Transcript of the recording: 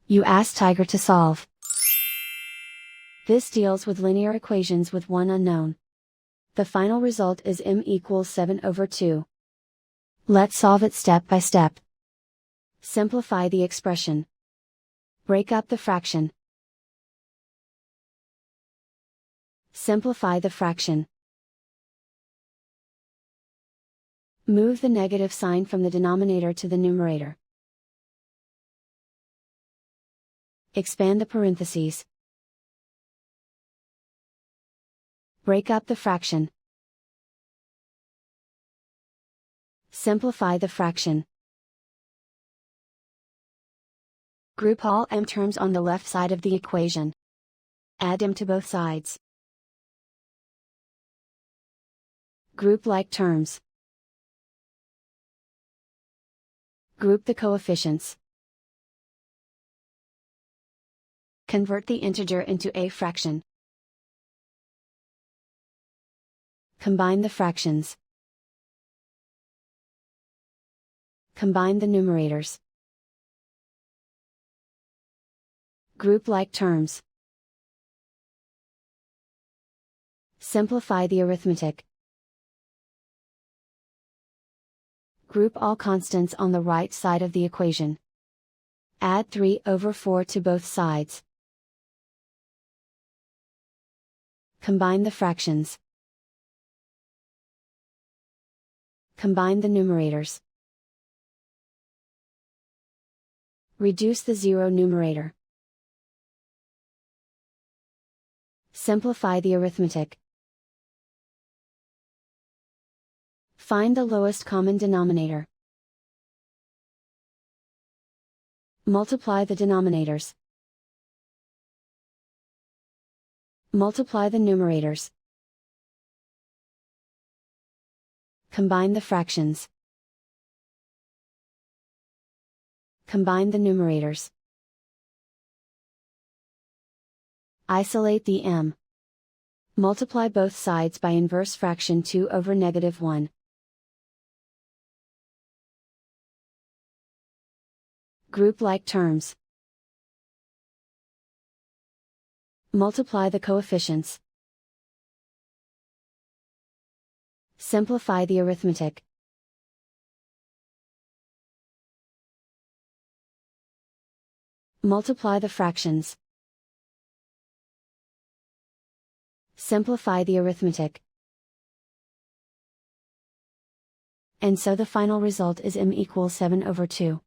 You ask Tiger to solve. This deals with linear equations with one unknown. The final result is m equals 7/2. Let's solve it step by step. Simplify the expression. Break up the fraction. Simplify the fraction. Move the negative sign from the denominator to the numerator. Expand the parentheses. Break up the fraction. Simplify the fraction. Group all m terms on the left side of the equation. Add m to both sides. Group like terms. Group the coefficients. Convert the integer into a fraction. Combine the fractions. Combine the numerators. Group like terms. Simplify the arithmetic. Group all constants on the right side of the equation. Add 3/4 to both sides. Combine the fractions. Combine the numerators. Reduce the zero numerator. Simplify the arithmetic. Find the lowest common denominator. Multiply the denominators. Multiply the numerators. Combine the fractions. Combine the numerators. Isolate the m. Multiply both sides by inverse fraction 2/(-1). Group like terms. Multiply the coefficients. Simplify the arithmetic. Multiply the fractions. Simplify the arithmetic. And so the final result is m equals 7/2.